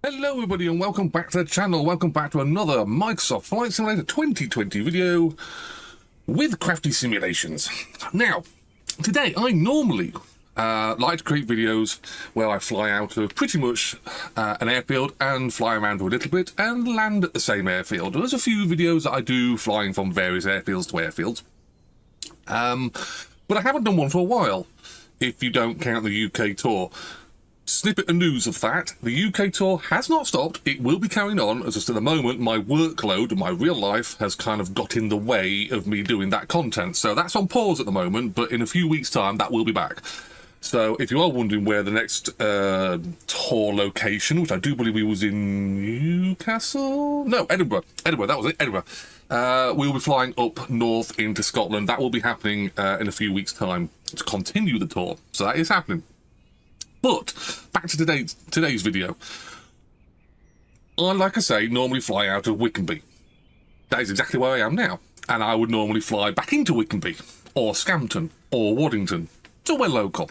Hello everybody and welcome back to the channel. Welcome back to another Microsoft Flight Simulator 2020 video with CraftySimulations. Now, today I normally like to create videos where I fly out of pretty much an airfield and fly around a little bit and land at the same airfield. There's a few videos that I do flying from various airfields to airfields. But I haven't done one for a while, if you don't count the UK tour. Snippet of news of that, the UK tour has not stopped. It will be carrying on. As just at the moment, my workload, my real life, has kind of got in the way of me doing that content. So that's on pause at the moment, but in a few weeks' time, that will be back. So if you are wondering where the next tour location, which I do believe it was in Newcastle? No, Edinburgh. Edinburgh, that was it, Edinburgh. We'll be flying up north into Scotland. That will be happening in a few weeks' time to continue the tour. So that is happening. But back to today's video. I, like I say, normally fly out of Wickenby. That is exactly where I am now. And I would normally fly back into Wickenby, or Scampton, or Waddington. Somewhere local.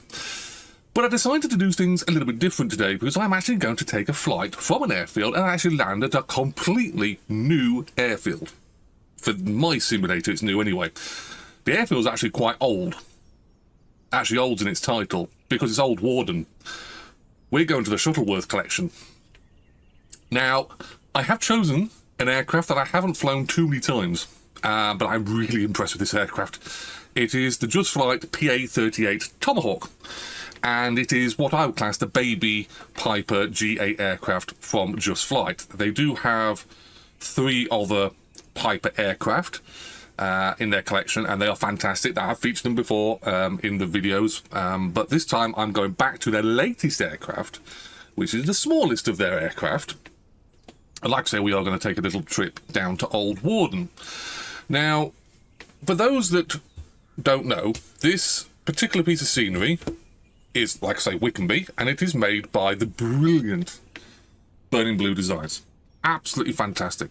But I decided to do things a little bit different today because I'm actually going to take a flight from an airfield and actually land at a completely new airfield. For my simulator, it's new anyway. The airfield is actually quite old. Actually, old's in its title, because it's Old Warden. We're going to the Shuttleworth collection. Now, I have chosen an aircraft that I haven't flown too many times, but I'm really impressed with this aircraft. It is the Just Flight PA38 Tomahawk, and it is what I would class the baby Piper G8 aircraft from Just Flight. They do have 3 other Piper aircraft in their collection, and they are fantastic. I have featured them before in the videos, but this time I'm going back to their latest aircraft, which is the smallest of their aircraft. And like I say, we are going to take a little trip down to Old Warden. Now, for those that don't know, this particular piece of scenery is, like I say, Wickenby, and it is made by the brilliant Buring Blue Designs. Absolutely fantastic.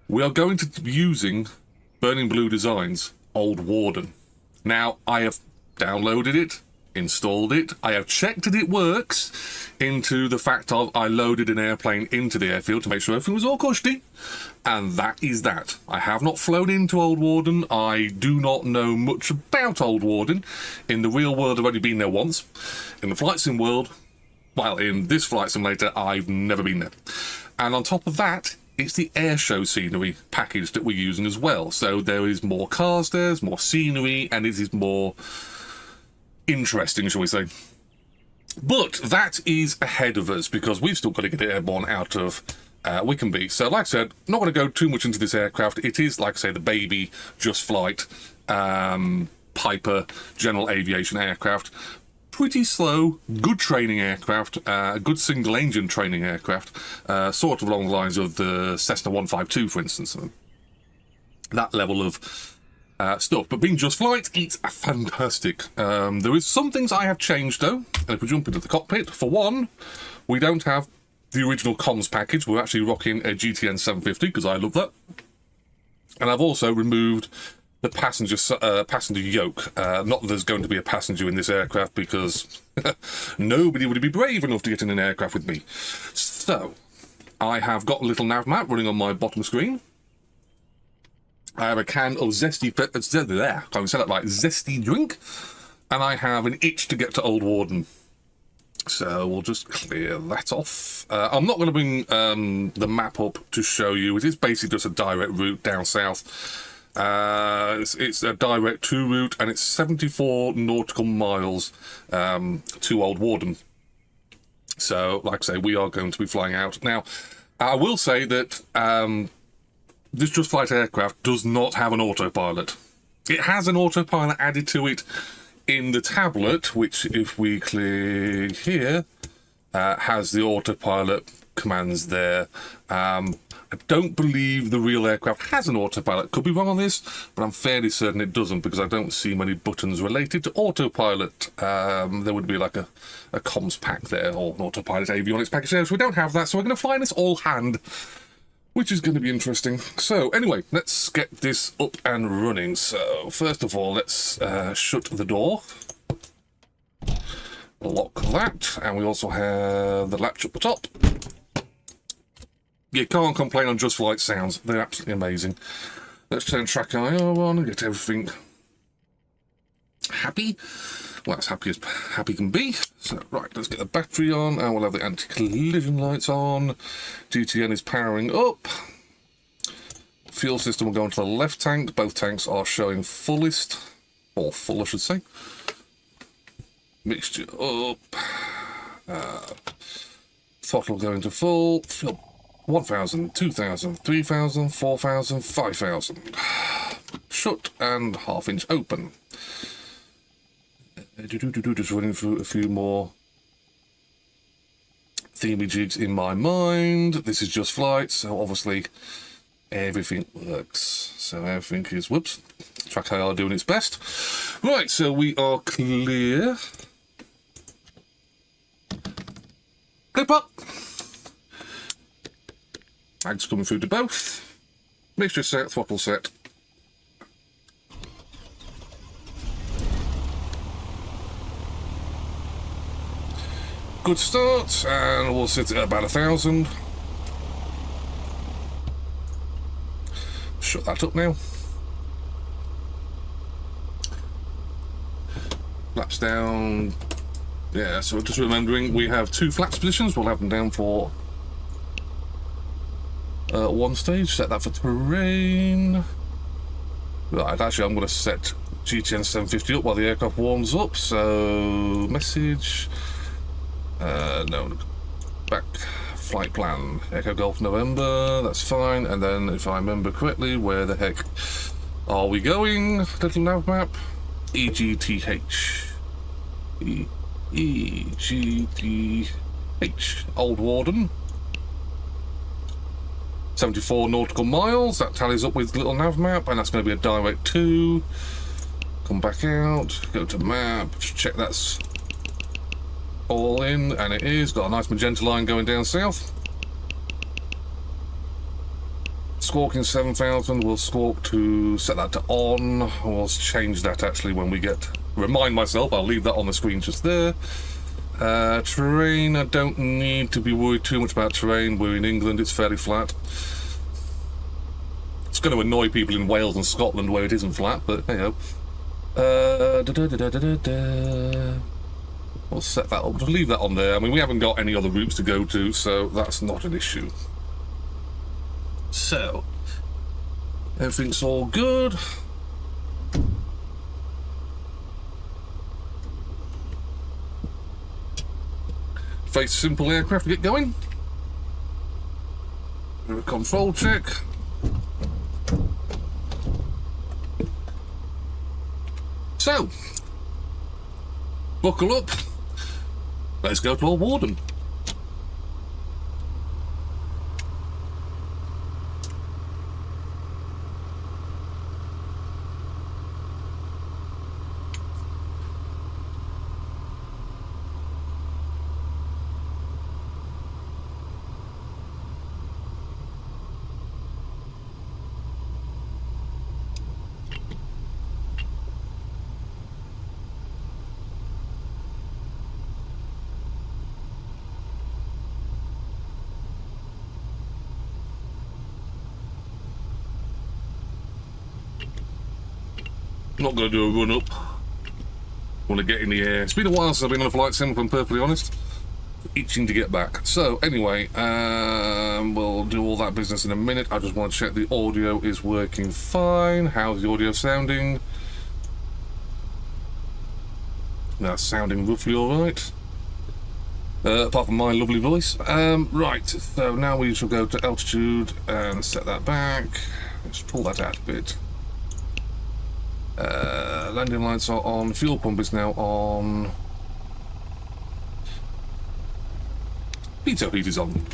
We are going to be using Buring Blue Designs Old Warden. Now, I have downloaded it, installed it, I have checked that it works into the fact of I loaded an airplane into the airfield to make sure everything was all cushy, and that is that. I have not flown into Old Warden. I do not know much about Old Warden. In the real world, I've only been there once. In the flight sim world, well, in this flight simulator, I've never been there. And on top of that, it's the airshow scenery package that we're using as well. So there is more cars, there's more scenery, and it is more interesting, shall we say. But that is ahead of us because we've still got to get it airborne out of Wickenby. So like I said, not going to go too much into this aircraft. It is, like I say, the baby Just Flight Piper General Aviation aircraft. Pretty slow, good training aircraft, a good single-engine training aircraft, sort of along the lines of the Cessna 152, for instance. That level of stuff. But being Just Flight, it's fantastic. There is some things I have changed, though. And if we jump into the cockpit, for one, we don't have the original comms package. We're actually rocking a GTN 750, because I love that. And I've also removed the passenger yoke. Not that there's going to be a passenger in this aircraft because nobody would be brave enough to get in an aircraft with me. So, I have got a little nav map running on my bottom screen. I have a can of zesty drink, and I have an itch to get to Old Warden. So we'll just clear that off. I'm not going to bring the map up to show you. It is basically just a direct route down south. It's a direct 2 route, and it's 74 nautical miles to Old Warden. So, like I say, we are going to be flying out. Now, I will say that this Just Flight aircraft does not have an autopilot. It has an autopilot added to it in the tablet, which, if we click here, has the autopilot commands there. I don't believe the real aircraft has an autopilot. Could be wrong on this, but I'm fairly certain it doesn't because I don't see many buttons related to autopilot. There would be like a comms pack there or an autopilot avionics package there, so we don't have that, so we're going to fly in this all hand, which is going to be interesting. So anyway, let's get this up and running. So first of all, let's shut the door. Lock that, and we also have the latch up the top. You can't complain on Just Flight sounds, they're absolutely amazing. Let's turn TrackIR on and get everything happy. Well, as happy can be. So, right, let's get the battery on, and we'll have the anti-collision lights on. GTN is powering up. Fuel system will go into the left tank. Both tanks are showing fullest, or full, I should say. Mixture up. Throttle going to full. 1,000, 2,000, 3,000, 4,000, 5,000. Shut and half-inch open. Just running through a few more themey jigs in my mind. This is Just Flight, so obviously everything works. So everything is, whoops, TrackIR doing its best. Right, so we are clear. Clip up. Mags coming through to both. Mixture set, throttle set. Good start, and we'll sit at about 1,000. Shut that up now. Flaps down. Yeah, so just remembering we have 2 flaps positions. We'll have them down for one stage. Set that for terrain. Right, actually I'm going to set GTN 750 up while the aircraft warms up. So, message. No, back flight plan. Echo Golf November, that's fine. And then, if I remember correctly, where the heck are we going? Little nav map. EGTH. EGTH. Old Warden. 74 nautical miles. That tallies up with little nav map, and that's going to be a direct to. Come back out, go to map, check that's all in, and it is. Got a nice magenta line going down south. Squawking 7,000, we'll squawk to set that to on. We'll change that actually when we get, remind myself, I'll leave that on the screen just there. Terrain, I don't need to be worried too much about terrain. We're in England, it's fairly flat. It's going to annoy people in Wales and Scotland where it isn't flat, but hey ho. We'll set that up, just leave that on there. I mean, we haven't got any other routes to go to, so that's not an issue. So, everything's all good. Very simple aircraft to get going. Do a control check. So, buckle up. Let's go to Old Warden. Not going to do a run up. Want to get in the air. It's been a while since I've been on a flight sim, if I'm perfectly honest. Itching to get back. So anyway, we'll do all that business in a minute. I just want to check the audio is working fine. How's the audio sounding? That's sounding roughly alright. Apart from my lovely voice. Right, so now we shall go to altitude and set that back. Let's pull that out a bit. Landing lights are on, fuel pump is now on. Pitot heat is on.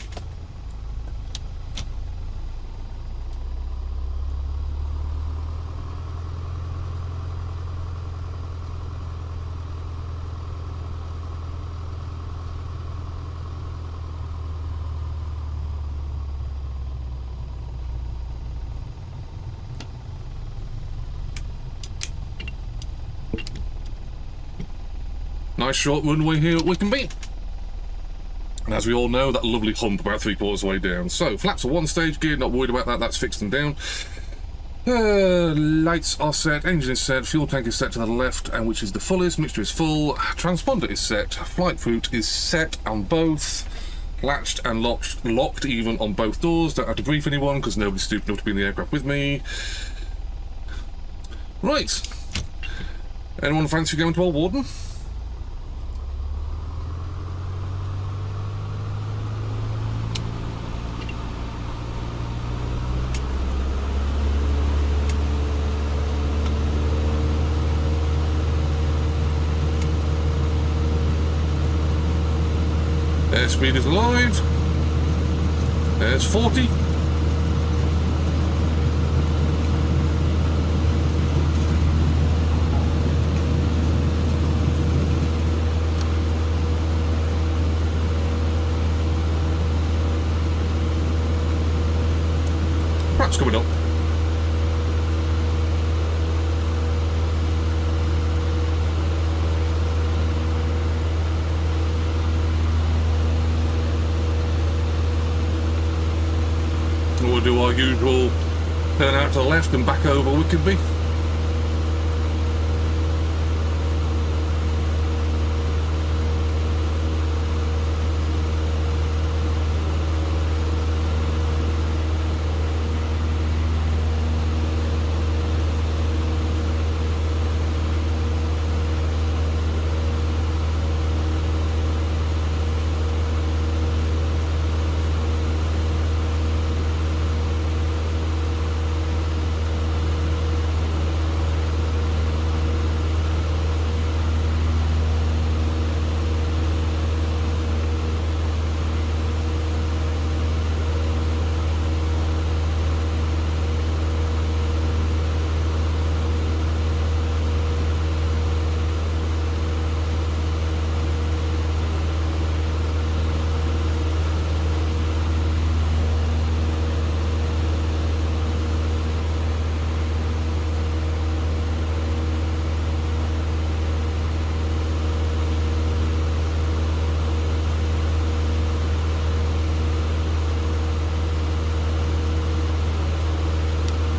Nice short runway here at Wickenby. And as we all know, that lovely hump about 3/4 of the way down. So, flaps are 1 stage geared, not worried about that, that's fixed and down. Lights are set, engine is set, fuel tank is set to the left, and which is the fullest, mixture is full, transponder is set, flight route is set on both, latched and locked even on both doors. Don't have to brief anyone because nobody's stupid enough to be in the aircraft with me. Right. Anyone fancy going to Old Warden? Airspeed is alive. There's 40. Perhaps coming up. We'll do our usual turn out to the left and back over Wickenby.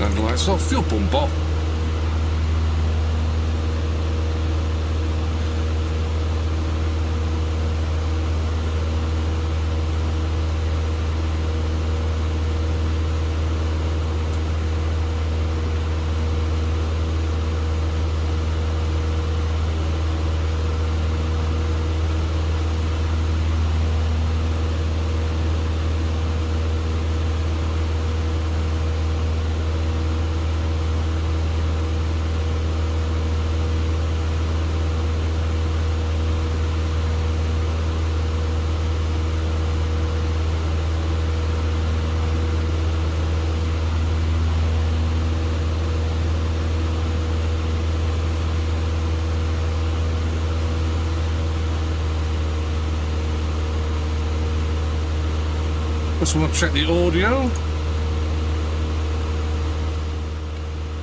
And lights off, fuel pump off. Just want to check the audio.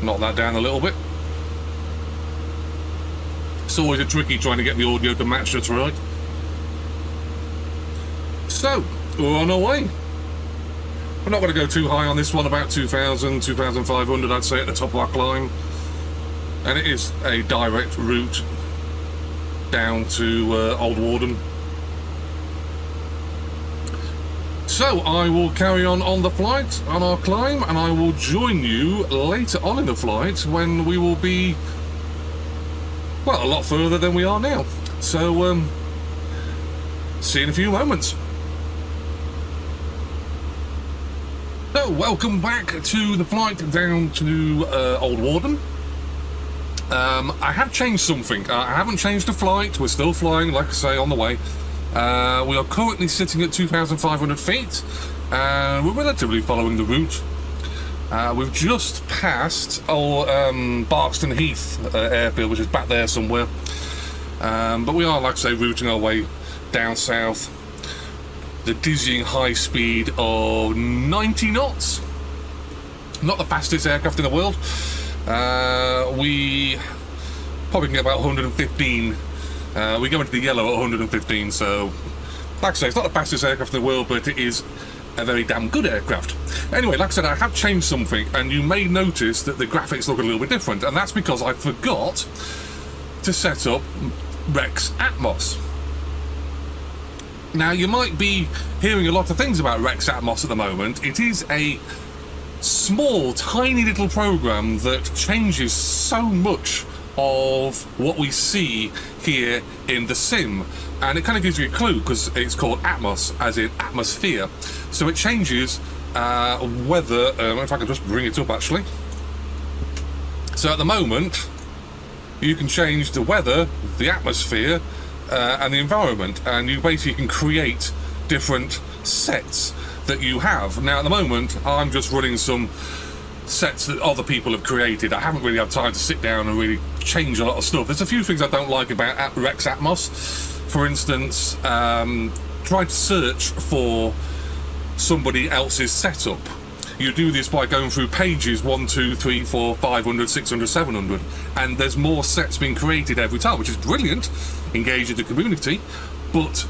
Knock that down a little bit. It's always a tricky trying to get the audio to match just right. So, we're on our way. We're not going to go too high on this one, about 2,000, 2,500 I'd say at the top of our climb. And it is a direct route down to Old Warden. So I will carry on the flight, on our climb, and I will join you later on in the flight when we will be, well, a lot further than we are now. So, see you in a few moments. So, welcome back to the flight down to Old Warden. I have changed something. I haven't changed the flight. We're still flying, like I say, on the way. We are currently sitting at 2,500 feet, and we're relatively following the route. We've just passed Barkston Heath airfield, which is back there somewhere. But we are, like I say, routing our way down south. The dizzying high speed of 90 knots. Not the fastest aircraft in the world. We probably can get about 115 We go into the yellow at 115, so like I say, it's not the fastest aircraft in the world, but it is a very damn good aircraft. Anyway, like I said, I have changed something, and you may notice that the graphics look a little bit different, and that's because I forgot to set up Rex Atmos. Now, you might be hearing a lot of things about Rex Atmos at the moment. It is a small, tiny little program that changes so much of what we see here in the sim, and it kind of gives you a clue because it's called Atmos, as in atmosphere. So it changes weather. If I can just bring it up, actually. So at the moment, you can change the weather, the atmosphere, and the environment, and you basically can create different sets that you have. Now at the moment, I'm just running some sets that other people have created. I haven't really had time to sit down and really change a lot of stuff. There's a few things I don't like about Rex Atmos. For instance, trying to search for somebody else's setup. You do this by going through pages 1, 2, 3, 4, 500, 600, 700, and there's more sets being created every time, which is brilliant. Engage with the community, but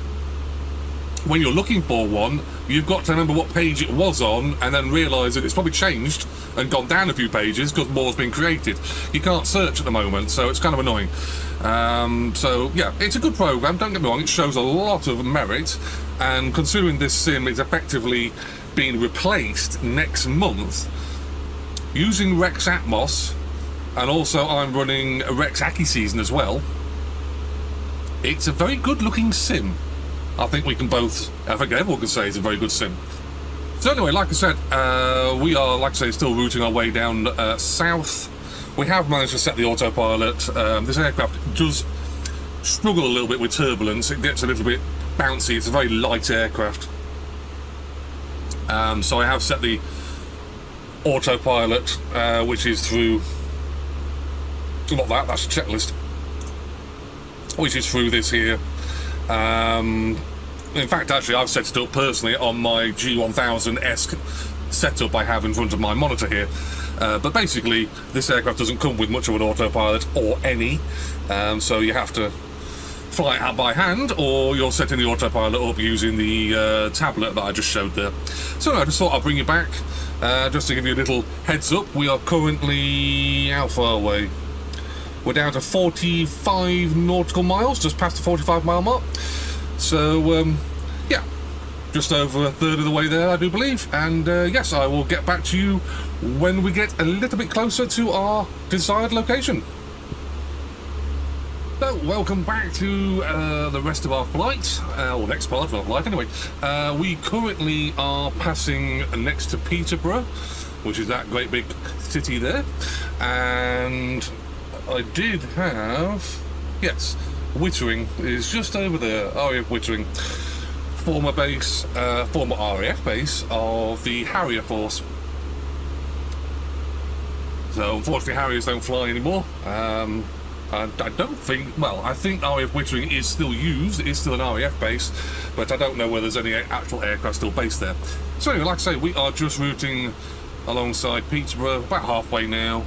when you're looking for one, you've got to remember what page it was on, and then realise that it's probably changed and gone down a few pages because more's been created. You can't search at the moment, so it's kind of annoying. So yeah, it's a good program, don't get me wrong, it shows a lot of merit, and considering this sim is effectively being replaced next month, using Rex Atmos, and also I'm running a Rex Aki season as well, it's a very good looking sim. I think we can both, I think everyone can say it's a very good sim. So anyway, like I said, we are, like I say, still routing our way down south. We have managed to set the autopilot. This aircraft does struggle a little bit with turbulence. It gets a little bit bouncy. It's a very light aircraft. So I have set the autopilot, which is through, not that, that's a checklist, which is through this here. In fact, actually, I've set it up personally on my G1000-esque setup I have in front of my monitor here. But basically, this aircraft doesn't come with much of an autopilot, or any, so you have to fly it out by hand, or you're setting the autopilot up using the tablet that I just showed there. So I just thought I'd bring you back, just to give you a little heads up. We are currently, how far away? We're down to 45 nautical miles, just past the 45-mile mark. So, yeah, just over a third of the way there, I do believe. And, yes, I will get back to you when we get a little bit closer to our desired location. So, welcome back to the rest of our flight, or next part of our flight, anyway. We currently are passing next to Peterborough, which is that great big city there. And I did have, yes, Wittering is just over there. RAF Wittering, former base, former RAF base of the Harrier Force. So unfortunately, Harriers don't fly anymore. I don't think, well, I think RAF Wittering is still used. It is still an RAF base, but I don't know whether there's any actual aircraft still based there. So anyway, like I say, we are just routing alongside Peterborough, about halfway now.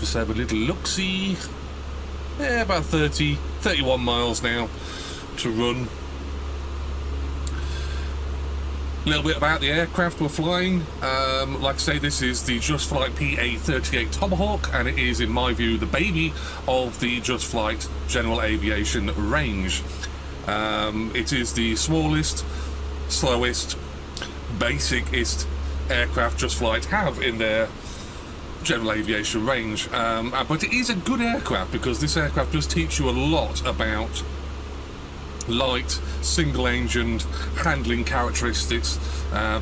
Just have a little look-see. Yeah, about 31 miles now to run. A little bit about the aircraft we're flying. Like I say, this is the Just Flight PA38 Tomahawk, and it is, in my view, the baby of the Just Flight General Aviation range. It is the smallest, slowest, basicest aircraft Just Flight have in their general aviation range, but it is a good aircraft because this aircraft does teach you a lot about light, single-engined handling characteristics,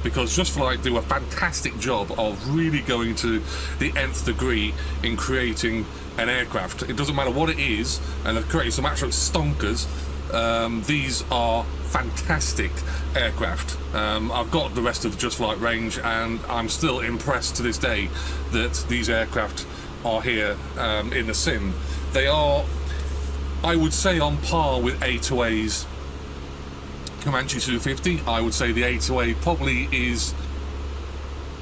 because Just Flight do a fantastic job of really going to the nth degree in creating an aircraft. It doesn't matter what it is, and they've created some absolute stonkers. These are fantastic aircraft. I've got the rest of the Just Flight range, and I'm still impressed to this day that these aircraft are here in the sim. They are, I would say, on par with A2A's Comanche 250. I would say the A2A probably is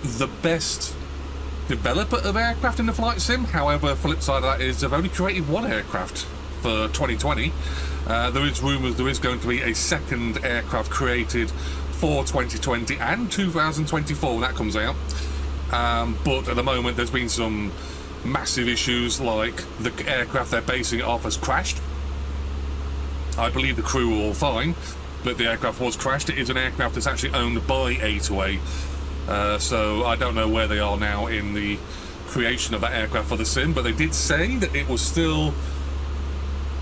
the best developer of aircraft in the flight sim. However, flip side of that is they've only created one aircraft for 2020. There is rumours there is going to be a second aircraft created for 2020 and 2024 when that comes out. But at the moment there's been some massive issues, like the aircraft they're basing it off has crashed. I believe the crew were all fine, but the aircraft was crashed. It is an aircraft that's actually owned by A2A, so I don't know where they are now in the creation of that aircraft for the sim, but they did say that it was still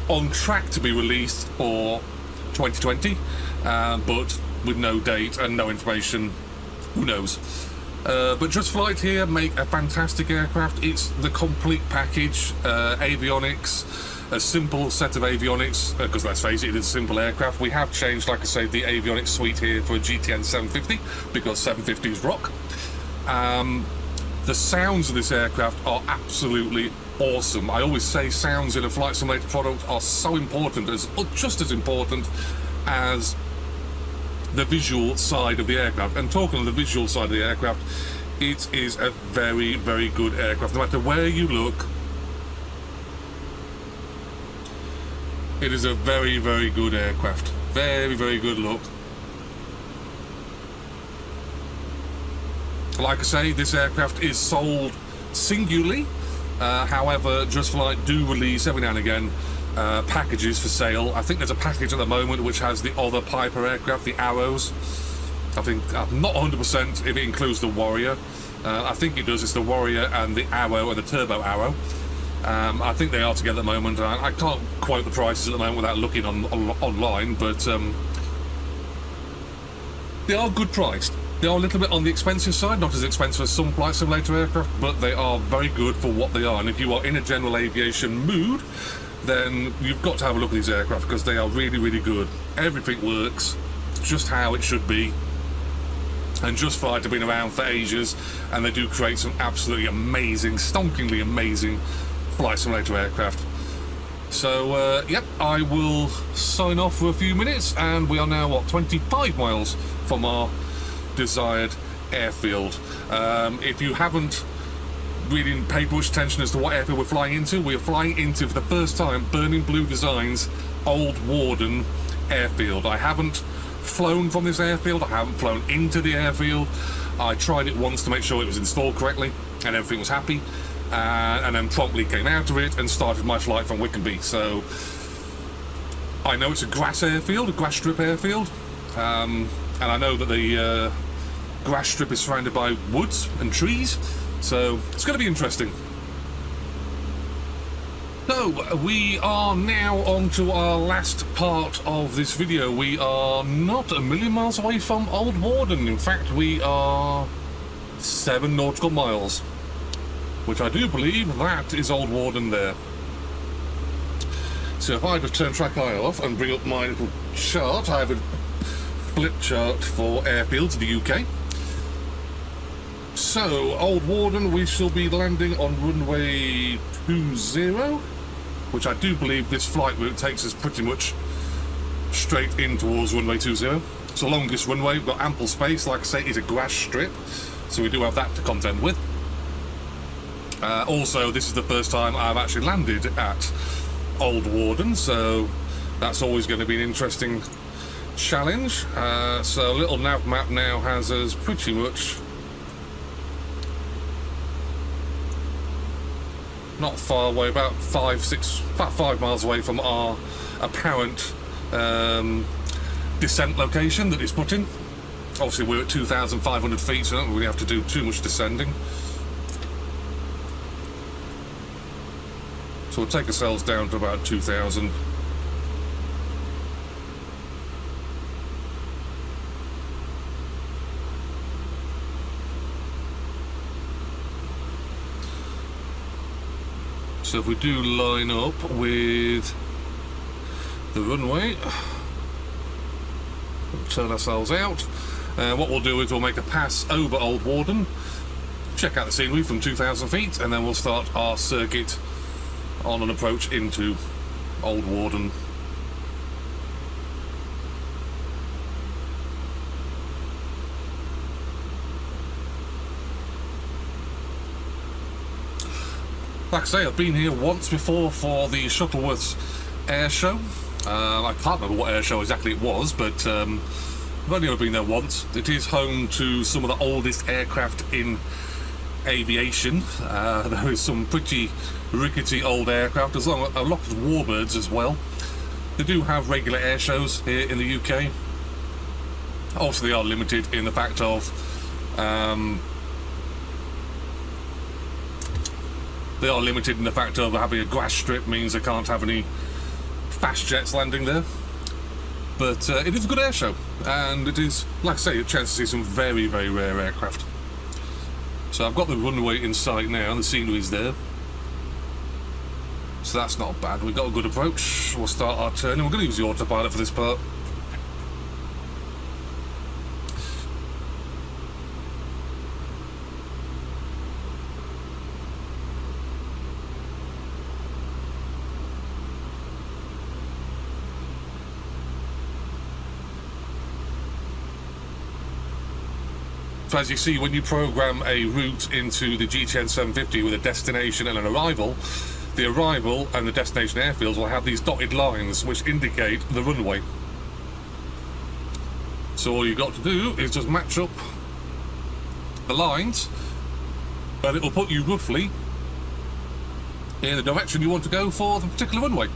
on track to be released for 2020, but with no date and no information. Who knows? But Just Flight here make a fantastic aircraft. It's the complete package, avionics, a simple set of avionics, because let's face it, it is a simple aircraft. We have changed, like I say, the avionics suite here for a GTN 750, because 750s rock. The sounds of this aircraft are absolutely awesome. I always say sounds in a flight simulator product are so important, just as important as the visual side of the aircraft. And talking of the visual side of the aircraft, it is a very, very good aircraft. No matter where you look, it is a very, very good aircraft. Very, very good look. Like I say, this aircraft is sold singularly. However, Just Flight do release every now and again packages for sale. I think there's a package at the moment which has the other Piper aircraft, the Arrows. I think, I'm not 100% if it includes the Warrior. I think it does. It's the Warrior and the Arrow and the Turbo Arrow. I think they are together at the moment. I can't quote the prices at the moment without looking online, but they are good priced. They are a little bit on the expensive side, not as expensive as some flight simulator aircraft, but they are very good for what they are. And if you are in a general aviation mood, then you've got to have a look at these aircraft, because they are really, really good. Everything works just how it should be. And Just Flight have been around for ages, and they do create some absolutely amazing, stonkingly amazing flight simulator aircraft. So, yep, I will sign off for a few minutes, and we are now, what, 25 miles from our desired airfield. If you haven't really paid much attention as to what airfield we're flying into, we are flying into, for the first time, Buring Blue Design's Old Warden airfield. I haven't flown from this airfield, I haven't flown into the airfield. I tried it once to make sure it was installed correctly and everything was happy, and then promptly came out of it and started my flight from Wickenby. So I know it's a grass airfield, a grass strip airfield, and I know that the grass strip is surrounded by woods and trees, so it's going to be interesting. So, we are now on to our last part of this video. We are not a million miles away from Old Warden. In fact, we are 7 nautical miles, which I do believe that is Old Warden there. So if I just turn TrackIR off and bring up my little chart, I have a flip chart for airfields in the UK. So, Old Warden, we shall be landing on runway 20, which I do believe this flight route takes us pretty much straight in towards runway 20. It's the longest runway, we've got ample space. Like I say, it's a grass strip, so we do have that to contend with. Also, this is the first time I've actually landed at Old Warden, so that's always going to be an interesting challenge. So a little nav map now has us pretty much not far away, about 5 miles away from our apparent descent location that it's put in. Obviously we're at 2,500 feet, so we don't really have to do too much descending. So we'll take ourselves down to about 2,000. So if we do line up with the runway, we'll turn ourselves out. What we'll do is we'll make a pass over Old Warden, check out the scenery from 2,000 feet, and then we'll start our circuit on an approach into Old Warden. Like I say, I've been here once before for the Shuttleworth's air show. I can't remember what air show exactly it was, but I've only ever been there once. It is home to some of the oldest aircraft in aviation. There is some pretty rickety old aircraft, as long as a lot of warbirds as well. They do have regular air shows here in the UK. Obviously, they are limited in the fact of having a grass strip means they can't have any fast jets landing there. But it is a good air show, and it is, like I say, a chance to see some very, very rare aircraft. So I've got the runway in sight now, and the sceneries there. So that's not bad. We've got a good approach. We'll start our turn, and we're going to use the autopilot for this part. So as you see, when you program a route into the GTN 750 with a destination and an arrival, the arrival and the destination airfields will have these dotted lines which indicate the runway. So all you've got to do is just match up the lines, and it will put you roughly in the direction you want to go for the particular runway.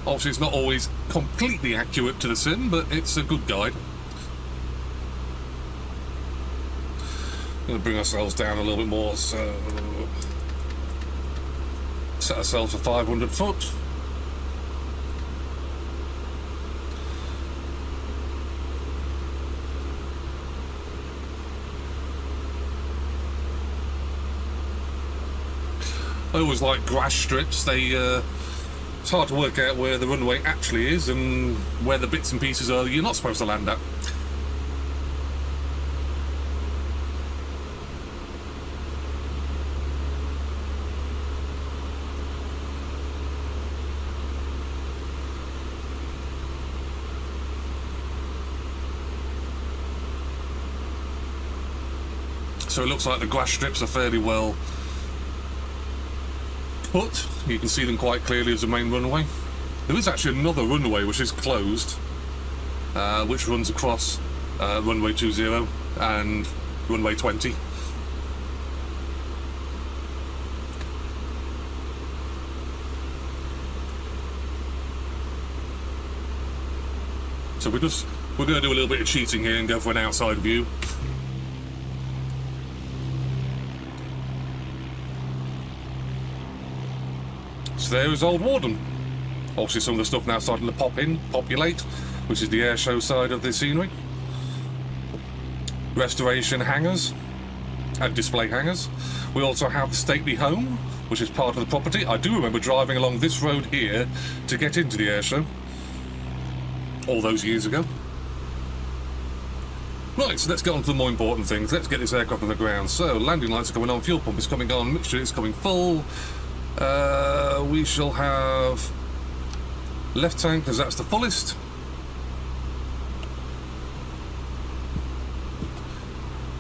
Obviously it's not always completely accurate to the sim, but it's a good guide. Going to bring ourselves down a little bit more, so set ourselves for 500 foot. I always like grass strips. It's hard to work out where the runway actually is and where the bits and pieces are you're not supposed to land at. So it looks like the grass strips are fairly well put. You can see them quite clearly as the main runway. There is actually another runway which is closed, which runs across runway 20 and runway 20. So we're going to do a little bit of cheating here and go for an outside view. So there is Old Warden. Obviously some of the stuff now starting to populate, which is the air show side of the scenery. Restoration hangars and display hangars. We also have the stately home, which is part of the property. I do remember driving along this road here to get into the air show all those years ago. Right, so let's get on to the more important things. Let's get this aircraft on the ground. So landing lights are coming on, fuel pump is coming on, mixture is coming full. We shall have left tank because that's the fullest.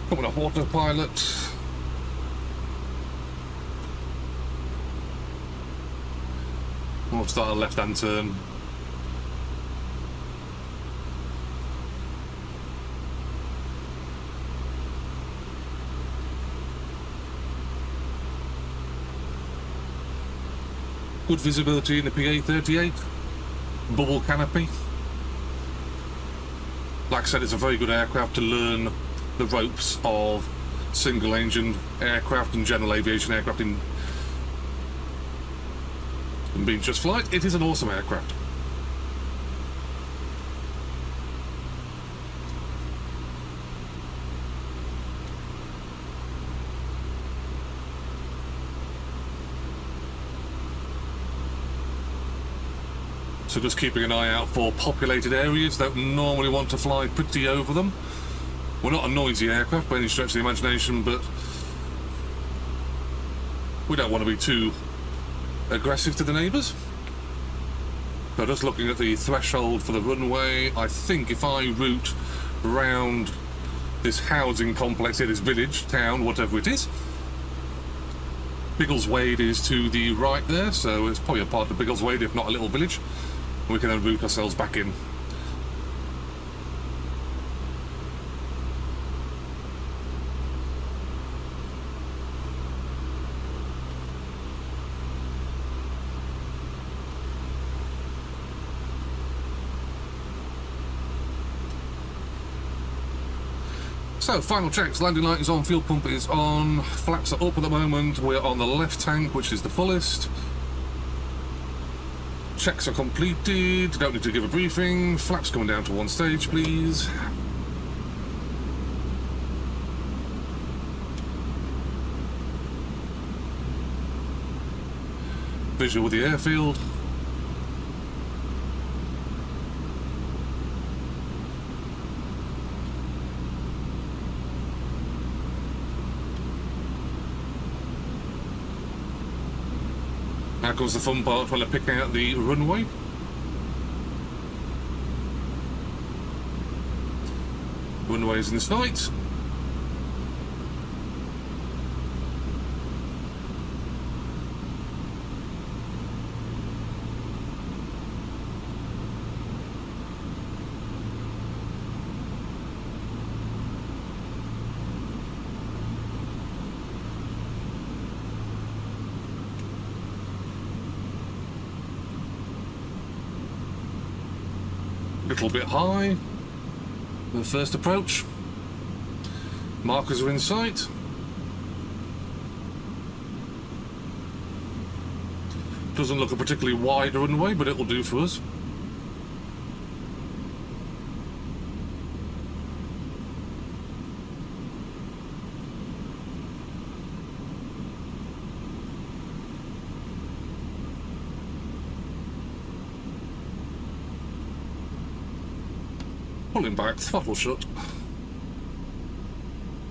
Coming off autopilot. We'll start a left-hand turn. Good visibility in the PA38, bubble canopy. Like I said, it's a very good aircraft to learn the ropes of single-engine aircraft and general aviation aircraft in being just flight. It is an awesome aircraft. So just keeping an eye out for populated areas. Don't normally want to fly pretty over them. We're not a noisy aircraft by any stretch of the imagination, but we don't want to be too aggressive to the neighbours. So just looking at the threshold for the runway, I think if I route round this housing complex here, this village, town, whatever it is, Biggleswade is to the right there, so it's probably a part of Biggleswade, if not a little village. We can then route ourselves back in. So, final checks. Landing light is on, fuel pump is on, flaps are up at the moment, we're on the left tank, which is the fullest. Checks are completed, don't need to give a briefing. Flaps coming down to 1 stage, please. Visual with the airfield. Now comes the fun part when I pick out the runway. Runway is in sight. Little bit high. The first approach. Markers are in sight. Doesn't look a particularly wide runway, but it'll do for us. Pulling back, throttle shut.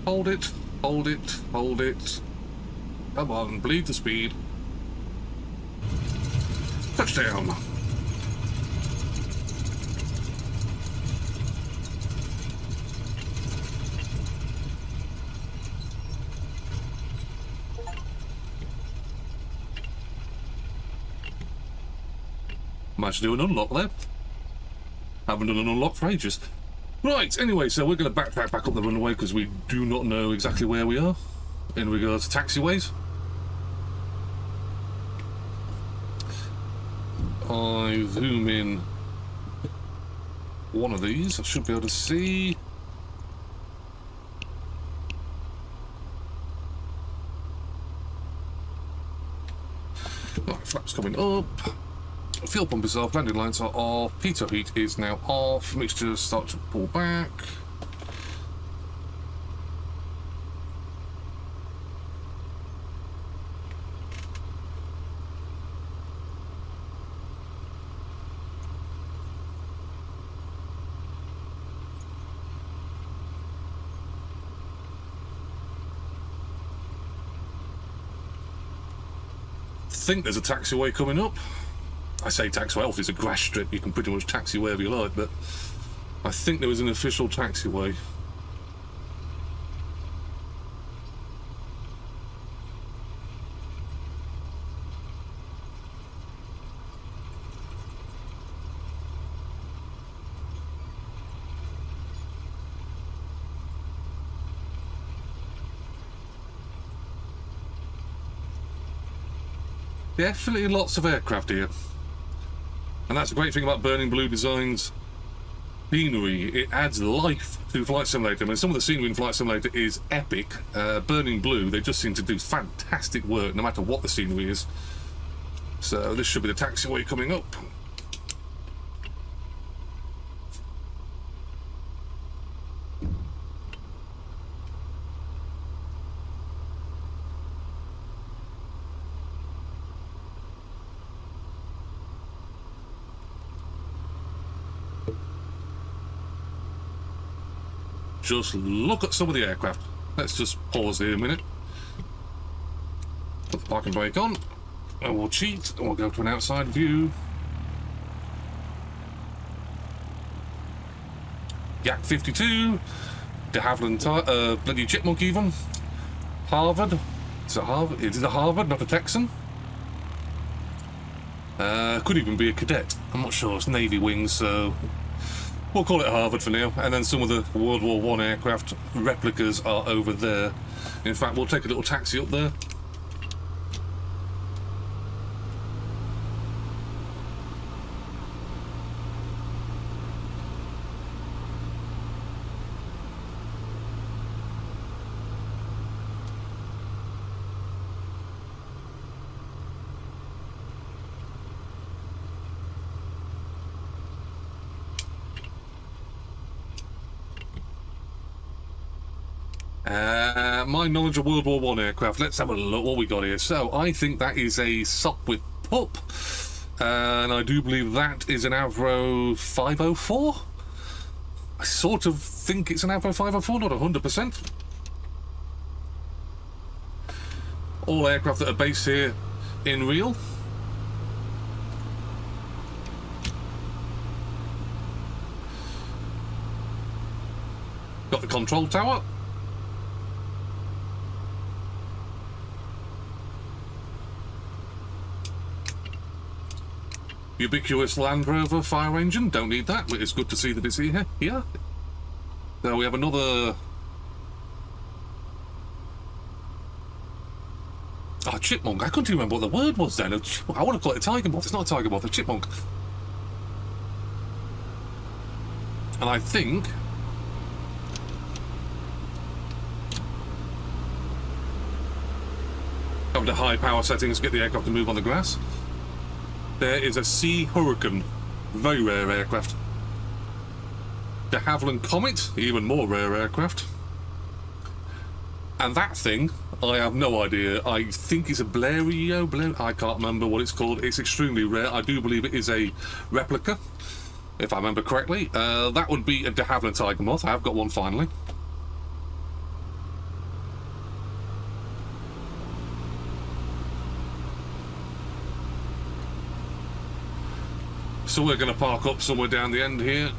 Hold it, hold it, hold it. Come on, bleed the speed. Touchdown. Managed to do an unlock there. Haven't done an unlock for ages. Right, anyway, so we're going to backtrack back up the runway because we do not know exactly where we are in regards to taxiways. I zoom in one of these, I should be able to see. Right, flaps coming up. Fuel pump is off, landing lights are off, pitot heat is now off, mixtures start to pull back. I think there's a taxiway coming up. I say taxiway, it's a grass strip, you can pretty much taxi wherever you like, but I think there was an official taxiway. Definitely lots of aircraft here. And that's the great thing about Buring Blue Design's scenery. It adds life to Flight Simulator. I mean, some of the scenery in Flight Simulator is epic. Burning Blue, they just seem to do fantastic work, no matter what the scenery is. So this should be the taxiway coming up. Just look at some of the aircraft. Let's just pause here a minute. Put the parking brake on, and we'll cheat, and we'll go to an outside view. Yak 52, de Havilland, bloody Chipmunk even, Harvard, Is it Harvard? Is it a Harvard, not a Texan? Could even be a cadet. I'm not sure. It's Navy wings, so we'll call it Harvard for now. And then some of the World War I aircraft replicas are over there. In fact, we'll take a little taxi up there. My knowledge of World War I aircraft, let's have a look what we got here. So I think that is a Sopwith Pup, and I do believe that is an Avro 504. I sort of think it's an Avro 504, not 100%. All aircraft that are based here in real. Got the control tower. Ubiquitous Land Rover fire engine, don't need that, but it's good to see that it's here. Yeah. So we have another... Oh, chipmunk. I couldn't even remember what the word was then. I want to call it a tiger moth. It's not a tiger moth, a chipmunk. And I think... Having the high power settings get the aircraft to move on the grass. There is a Sea Hurricane, very rare aircraft. De Havilland Comet, even more rare aircraft. And that thing, I have no idea. I think it's a Blériot, I can't remember what it's called. It's extremely rare. I do believe it is a replica, if I remember correctly. That would be a de Havilland Tiger Moth. I have got one finally. So we're going to park up somewhere down the end here.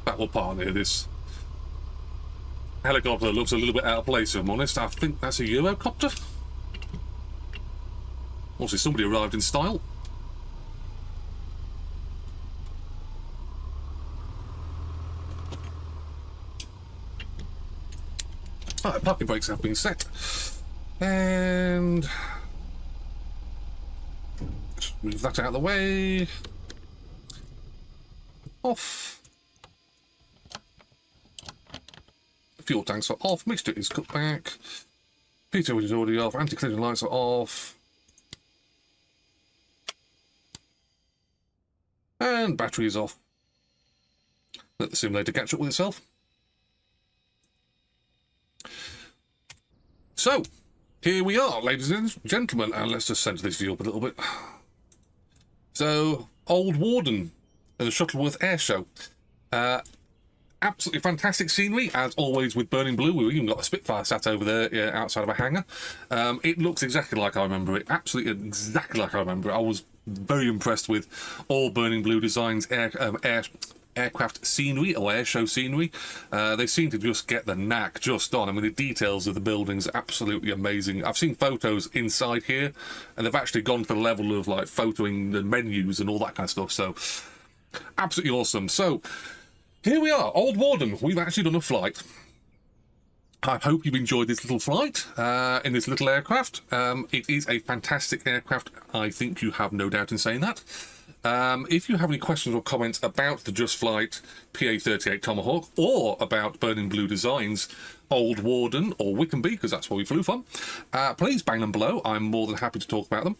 That will park near this helicopter. Looks a little bit out of place, if I'm honest. I think that's a Eurocopter. Also, somebody arrived in style. Right, parking brakes have been set, and just move that out of the way. Off. Fuel tanks are off. Mixture is cut back. Pitot is already off. Anti-collision lights are off, and battery is off. Let the simulator catch up with itself. So, here we are, ladies and gentlemen, and let's just center this view up a little bit. So, Old Warden and the Shuttleworth Air Show. Absolutely fantastic scenery, as always with Buring Blue. We've even got a Spitfire sat over there outside of a hangar. It looks exactly like I remember it, absolutely exactly like I remember it. I was very impressed with all Buring Blue Design's aircraft scenery or air show scenery. They seem to just get the knack just on. I mean, the details of the buildings are absolutely amazing. I've seen photos inside here, and they've actually gone to the level of like photoing the menus and all that kind of stuff. So absolutely awesome. So here we are, Old Warden. We've actually done a flight. I hope you've enjoyed this little flight in this little aircraft. It is a fantastic aircraft. I think you have no doubt in saying that. If you have any questions or comments about the Just Flight PA38 Tomahawk, or about Buring Blue Design's Old Warden or Wickenby, because that's where we flew from, please bang them below. I'm more than happy to talk about them.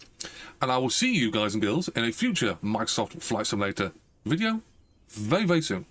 And I will see you guys and girls in a future Microsoft Flight Simulator video very, very soon.